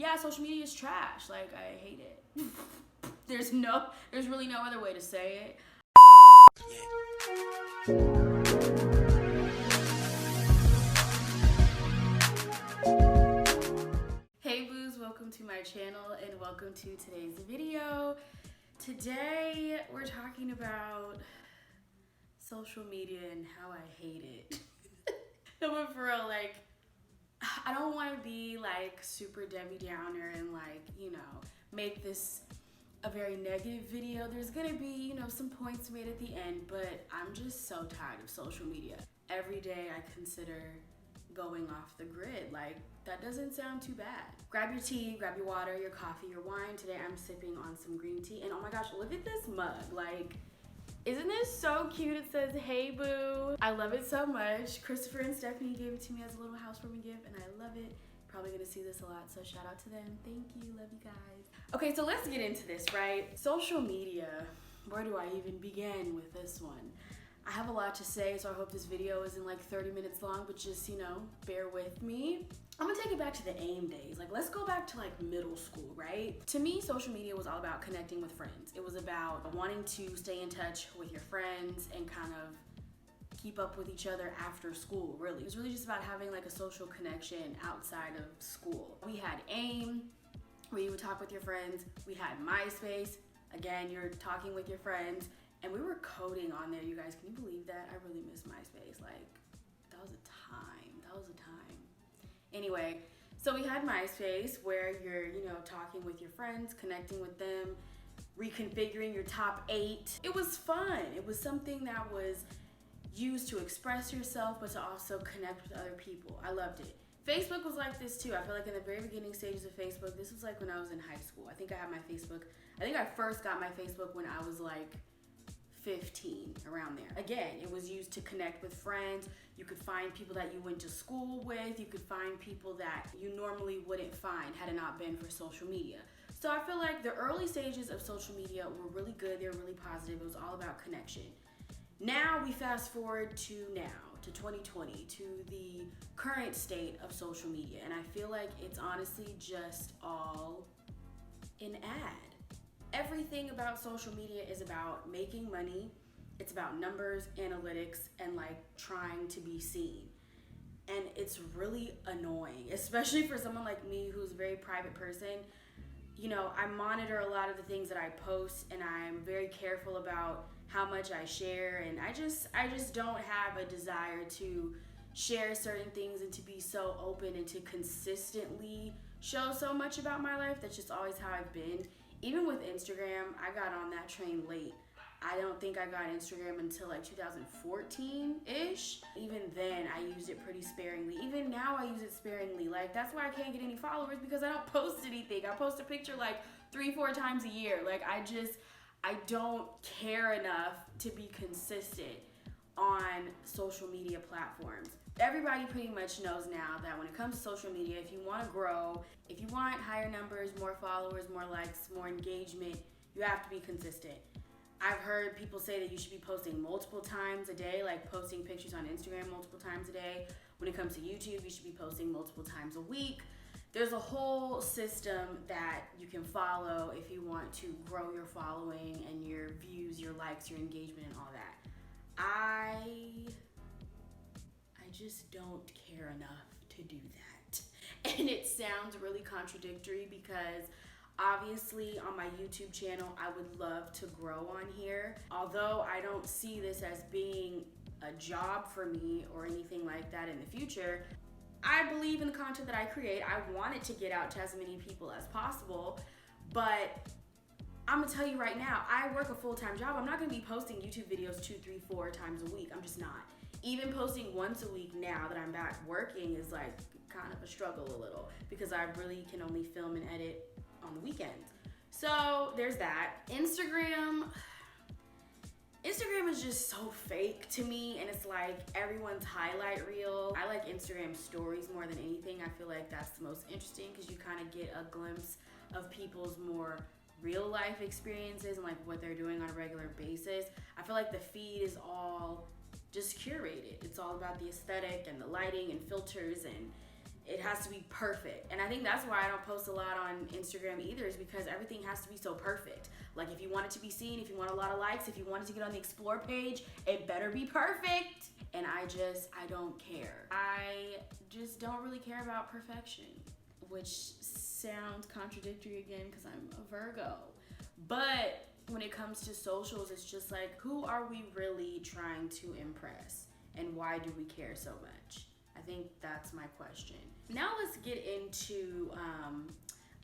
yeah, social media is trash. Like, I hate it. There's really no other way to say it. Hey boos, welcome to my channel and welcome to today's video. Today we're talking about social media and how I hate it. No, but for real, like, I don't want to be like super Debbie Downer and like, you know, make this a very negative video. There's gonna be, you know, some points made at the end, but I'm just so tired of social media. Every day I consider going off the grid. Like, that doesn't sound too bad. Grab your tea, grab your water, your coffee, your wine. Today I'm sipping on some green tea, and oh my gosh, look at this mug. Like, isn't this so cute? It says, "Hey boo." I love it so much. Christopher and Stephanie gave it to me as a little housewarming gift, and I love it. Probably gonna see this a lot, so shout out to them. Thank you, love you guys. Okay, so let's get into this, right? Social media, where do I even begin with this one? I have a lot to say, so I hope this video isn't like 30 minutes long, but just, you know, bear with me. I'm gonna take it back to the AIM days. Like, let's go back to like middle school, right? To me, social media was all about connecting with friends. It was about wanting to stay in touch with your friends and kind of keep up with each other after school, really. It was really just about having like a social connection outside of school. We had AIM, where you would talk with your friends. We had MySpace. Again, you're talking with your friends. And we were coding on there, you guys. Can you believe that? I really miss MySpace. Like, that was a time. That was a time. Anyway, so we had MySpace where you're, you know, talking with your friends, connecting with them, reconfiguring your top 8. It was fun. It was something that was used to express yourself, but to also connect with other people. I loved it. Facebook was like this too. I feel like in the very beginning stages of Facebook, this was like when I was in high school. I think I first got my Facebook when I was like 15, around there. Again, it was used to connect with friends. You could find people that you went to school with. You could find people that you normally wouldn't find had it not been for social media. So I feel like the early stages of social media were really good. They were really positive. It was all about connection. Now we fast forward to 2020, to the current state of social media. And I feel like it's honestly just all an ad. Everything about social media is about making money. It's about numbers, analytics, and like trying to be seen. And it's really annoying, especially for someone like me who's a very private person. You know, I monitor a lot of the things that I post, and I'm very careful about how much I share. And I just don't have a desire to share certain things and to be so open and to consistently show so much about my life. That's just always how I've been. Even with Instagram, I got on that train late. I don't think I got Instagram until like 2014-ish. Even then, I used it pretty sparingly. Even now, I use it sparingly. Like, that's why I can't get any followers, because I don't post anything. I post a picture like 3-4 times a year. Like, I don't care enough to be consistent on social media platforms. Everybody pretty much knows now that when it comes to social media, if you want to grow, if you want higher numbers, more followers, more likes, more engagement, you have to be consistent. I've heard people say that you should be posting multiple times a day, like posting pictures on Instagram multiple times a day. When it comes to YouTube, you should be posting multiple times a week. There's a whole system that you can follow if you want to grow your following and your views, your likes, your engagement, and all that. I just don't care enough to do that. And it sounds really contradictory because obviously on my YouTube channel, I would love to grow on here. Although I don't see this as being a job for me or anything like that in the future, I believe in the content that I create. I want it to get out to as many people as possible, but I'm gonna tell you right now, I work a full-time job. I'm not gonna be posting YouTube videos 2, 3, 4 times a week. I'm just not. Even posting once a week now that I'm back working is like kind of a struggle a little, because I really can only film and edit on the weekends. So there's that. Instagram is just so fake to me, and it's like everyone's highlight reel. I like Instagram stories more than anything. I feel like that's the most interesting because you kind of get a glimpse of people's more real life experiences and like what they're doing on a regular basis. I feel like the feed is all just curated. It's all about the aesthetic and the lighting and filters, and it has to be perfect. And I think that's why I don't post a lot on Instagram either, is because everything has to be so perfect. Like if you want it to be seen, if you want a lot of likes, if you want it to get on the explore page, it better be perfect. And I don't care. I just don't really care about perfection, which sounds contradictory again because I'm a Virgo. But when it comes to socials, it's just like, who are we really trying to impress? And why do we care so much? I think that's my question. Now let's get into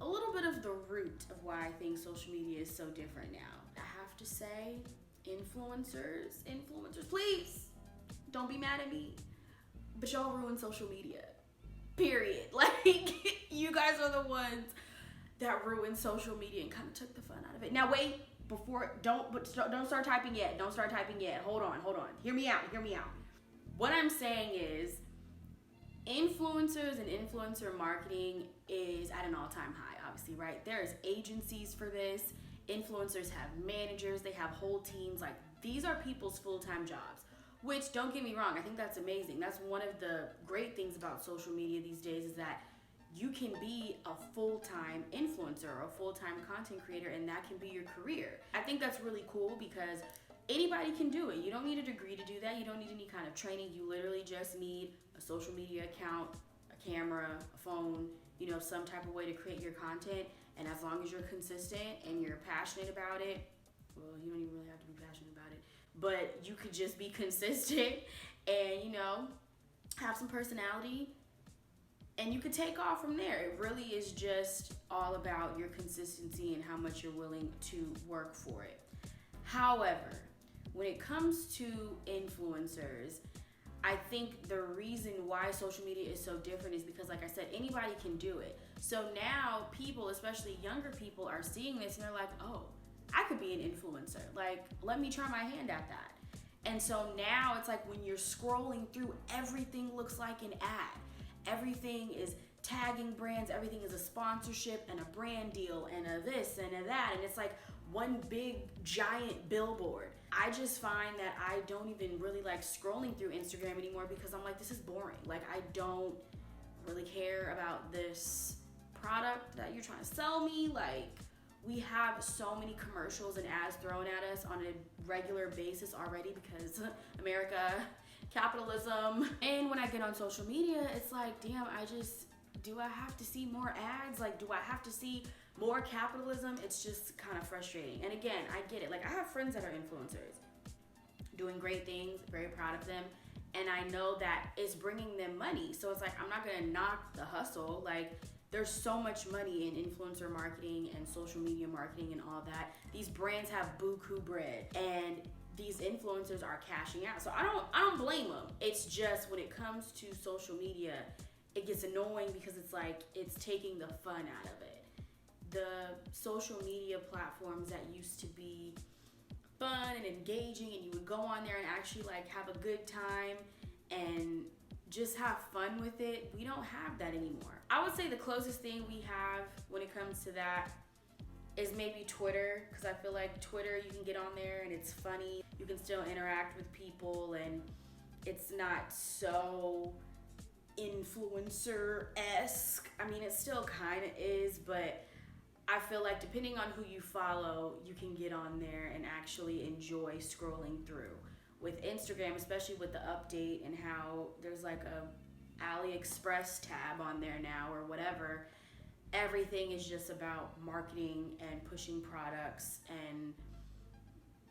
a little bit of the root of why I think social media is so different now. I have to say, influencers, please don't be mad at me, but y'all ruin social media. Period. Like, you guys are the ones that ruined social media and kind of took the fun out of it. Now wait, don't start typing yet. Don't start typing yet. Hold on. Hear me out. What I'm saying is, influencers and influencer marketing is at an all-time high, obviously, right? There's agencies for this. Influencers have managers, they have whole teams. Like, these are people's full-time jobs, which, don't get me wrong, I think that's amazing. That's one of the great things about social media these days, is that you can be a full-time influencer or a full-time content creator, and that can be your career. I think that's really cool because anybody can do it. You don't need a degree to do that. You don't need any kind of training. You literally just need a social media account, a camera, a phone, some type of way to create your content. And as long as you're consistent and you're passionate about it, well, you don't even really have to be passionate about it, but you could just be consistent and, have some personality, and you could take off from there. It really is just all about your consistency and how much you're willing to work for it. However, when it comes to influencers, I think the reason why social media is so different is because, like I said, anybody can do it. So now people, especially younger people, are seeing this and they're like, oh, I could be an influencer. Like, let me try my hand at that. And so now it's like when you're scrolling through, everything looks like an ad. Everything is tagging brands, everything is a sponsorship and a brand deal and a this and a that. And it's like one big giant billboard. I just find that I don't even really like scrolling through Instagram anymore because I'm like, this is boring. Like, I don't really care about this product that you're trying to sell me. Like, we have so many commercials and ads thrown at us on a regular basis already because America, capitalism. And when I get on social media, it's like, damn, do I have to see more ads? Like, do I have to see more capitalism? It's just kind of frustrating. And again, I get it. Like, I have friends that are influencers doing great things, very proud of them. And I know that it's bringing them money. So it's like, I'm not gonna knock the hustle. Like, there's so much money in influencer marketing and social media marketing and all that. These brands have buku bread and these influencers are cashing out. So I don't blame them. It's just when it comes to social media, it gets annoying because it's like, it's taking the fun out of it. The social media platforms that used to be fun and engaging and you would go on there and actually like have a good time and just have fun with it, we don't have that anymore. I would say the closest thing we have when it comes to that is maybe Twitter, because I feel like Twitter, you can get on there and it's funny. You can still interact with people and it's not so influencer-esque. I mean, it still kind of is, but I feel like depending on who you follow, you can get on there and actually enjoy scrolling through. With Instagram, especially with the update and how there's like a AliExpress tab on there now or whatever, everything is just about marketing and pushing products, and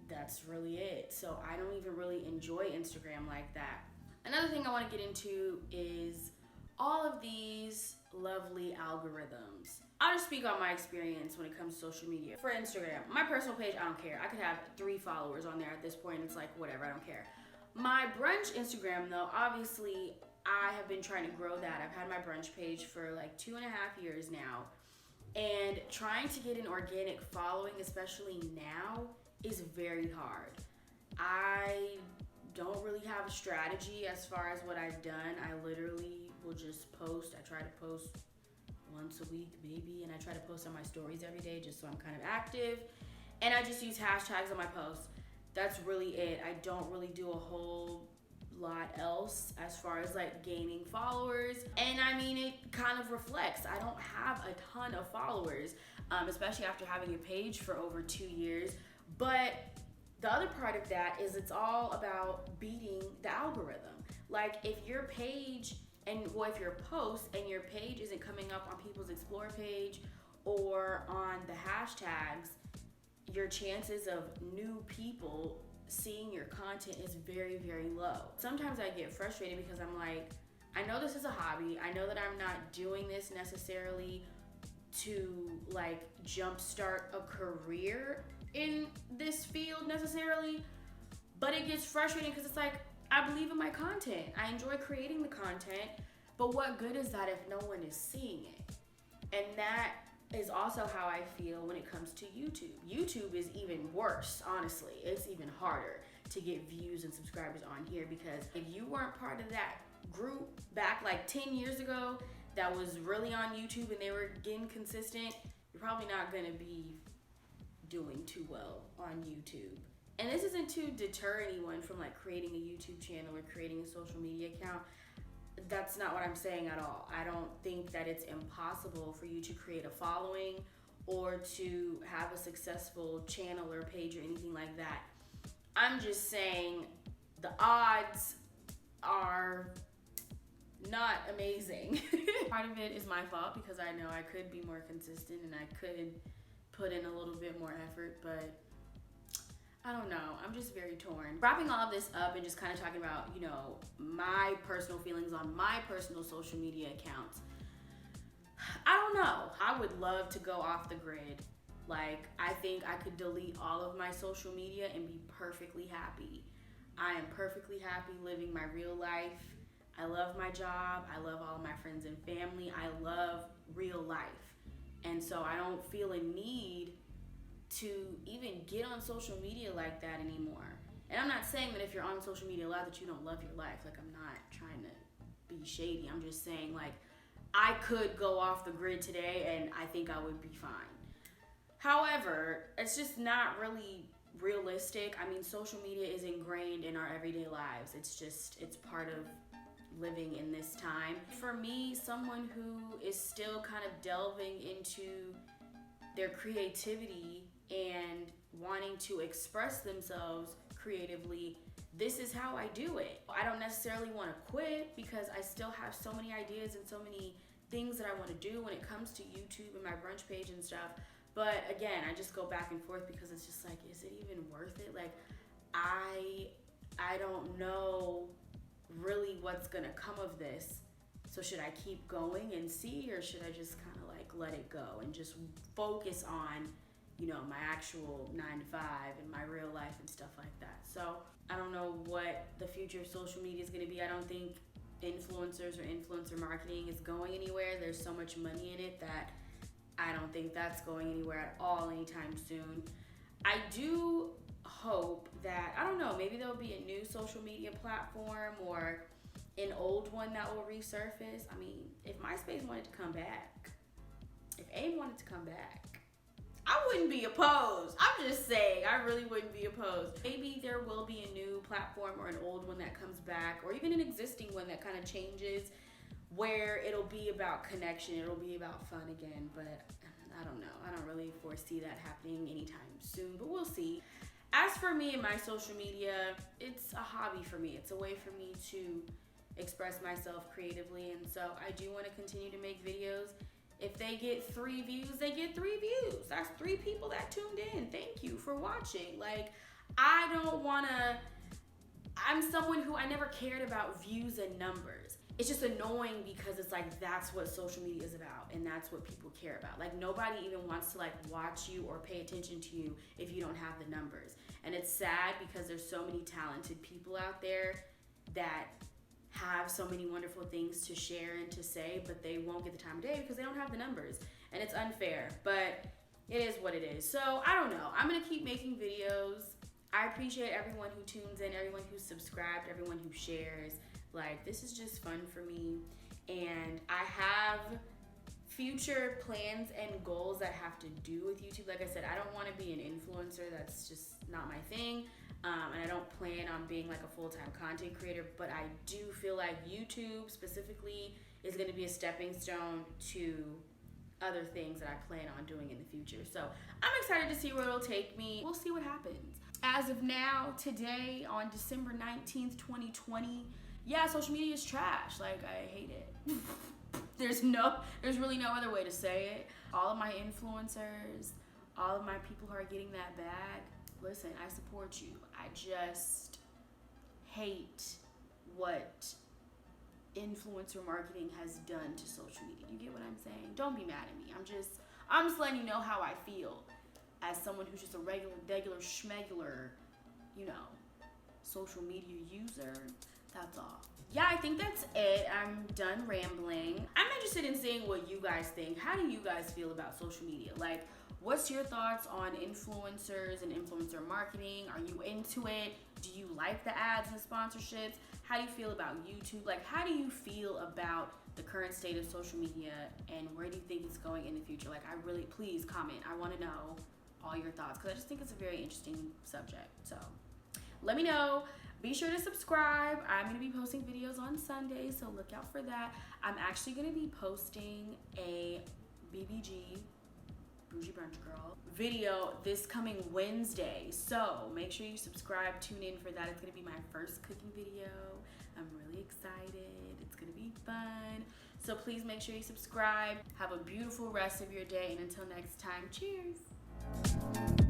that's really it. So I don't even really enjoy Instagram like that. Another thing I want to get into is all of these lovely algorithms. I'll just speak on my experience when it comes to social media. For Instagram, my personal page, I don't care. I could have 3 followers on there at this point. It's like, whatever, I don't care. My brunch Instagram, though, obviously, I have been trying to grow that. I've had my brunch page for like 2.5 years now. And trying to get an organic following, especially now, is very hard. I don't really have a strategy as far as what I've done. I literally will just post. I try to post once a week maybe, and I try to post on my stories every day just so I'm kind of active, and I just use hashtags on my posts. That's really it. I don't really do a whole lot else as far as like gaining followers. And I mean, it kind of reflects. I don't have a ton of followers, especially after having a page for over 2 years. But the other part of that is it's all about beating the algorithm. Like if your page if your post and your page isn't coming up on people's explore page or on the hashtags, your chances of new people seeing your content is very, very low. Sometimes I get frustrated because I'm like, I know this is a hobby. I know that I'm not doing this necessarily to like jumpstart a career in this field necessarily, but it gets frustrating because it's like, I believe in my content. I enjoy creating the content, but what good is that if no one is seeing it? And that is also how I feel when it comes to YouTube. YouTube is even worse, honestly. It's even harder to get views and subscribers on here because if you weren't part of that group back like 10 years ago that was really on YouTube and they were getting consistent, you're probably not gonna be doing too well on YouTube. And this isn't to deter anyone from like creating a YouTube channel or creating a social media account. That's not what I'm saying at all. I don't think that it's impossible for you to create a following or to have a successful channel or page or anything like that. I'm just saying the odds are not amazing. Part of it is my fault because I know I could be more consistent and I could put in a little bit more effort, but I don't know. I'm just very torn. Wrapping all of this up and just kind of talking about, you know, my personal feelings on my personal social media accounts. I don't know. I would love to go off the grid. Like, I think I could delete all of my social media and be perfectly happy. I am perfectly happy living my real life. I love my job. I love all of my friends and family. I love real life. And so I don't feel a need to even get on social media like that anymore. And I'm not saying that if you're on social media a lot that you don't love your life. Like, I'm not trying to be shady. I'm just saying, like, I could go off the grid today and I think I would be fine. However, it's just not really realistic. I mean, social media is ingrained in our everyday lives. It's part of living in this time. For me, someone who is still kind of delving into their creativity and wanting to express themselves creatively, this is how I do it. I don't necessarily want to quit because I still have so many ideas and so many things that I want to do when it comes to YouTube and my brunch page and stuff. But again, I just go back and forth because it's just like, is it even worth it? Like, I don't know really what's gonna come of this. So should I keep going and see, or should I just kind of like let it go and just focus on, you know, my actual 9 to 5 and my real life and stuff like that. So I don't know what the future of social media is gonna be. I don't think influencers or influencer marketing is going anywhere. There's so much money in it that I don't think that's going anywhere at all anytime soon. I do hope that, I don't know, maybe there'll be a new social media platform or an old one that will resurface. I mean, if MySpace wanted to come back, if AIM wanted to come back, I wouldn't be opposed. I'm just saying, I really wouldn't be opposed. Maybe there will be a new platform or an old one that comes back, or even an existing one that kind of changes, where it'll be about connection, it'll be about fun again, but I don't know. I don't really foresee that happening anytime soon, but we'll see. As for me and my social media, it's a hobby for me. It's a way for me to express myself creatively, and so I do want to continue to make videos. If they get 3 views, they get 3 views. That's 3 people that tuned in. Thank you for watching. Like, I don't want to, I'm someone who I never cared about views and numbers. It's just annoying because it's like, that's what social media is about and that's what people care about. Like, nobody even wants to like watch you or pay attention to you if you don't have the numbers. And it's sad because there's so many talented people out there that have so many wonderful things to share and to say, but they won't get the time of day because they don't have the numbers. And it's unfair, but it is what it is. So I don't know. I'm gonna keep making videos. I appreciate everyone who tunes in, everyone who's subscribed, everyone who shares. Like, this is just fun for me. And I have future plans and goals that have to do with YouTube. Like I said, I don't want to be an influencer. That's just not my thing. And I don't plan on being like a full-time content creator, but I do feel like YouTube specifically is going to be a stepping stone to other things that I plan on doing in the future. So I'm excited to see where it'll take me. We'll see what happens. As of now, today on December 19th, 2020, yeah, social media is trash. Like, I hate it. There's really no other way to say it. All of my influencers, all of my people who are getting that bag, listen, I support you. I just hate what influencer marketing has done to social media. You get what I'm saying? Don't be mad at me. I'm just letting you know how I feel as someone who's just a regular schmegular, you know, social media user. That's all. Yeah, I think that's it. I'm done rambling. I'm interested in seeing what you guys think. How do you guys feel about social media? Like, what's your thoughts on influencers and influencer marketing? Are you into it? Do you like the ads and sponsorships? How do you feel about YouTube? Like, how do you feel about the current state of social media, and where do you think it's going in the future? Like, please comment. I want to know all your thoughts, because I just think it's a very interesting subject. So let me know. Be sure to subscribe. I'm going to be posting videos on Sundays, so look out for that. I'm actually going to be posting a BBG, Bougie Brunch Girl, video this coming Wednesday. So make sure you subscribe, tune in for that. It's going to be my first cooking video. I'm really excited. It's going to be fun. So please make sure you subscribe. Have a beautiful rest of your day, and until next time, cheers.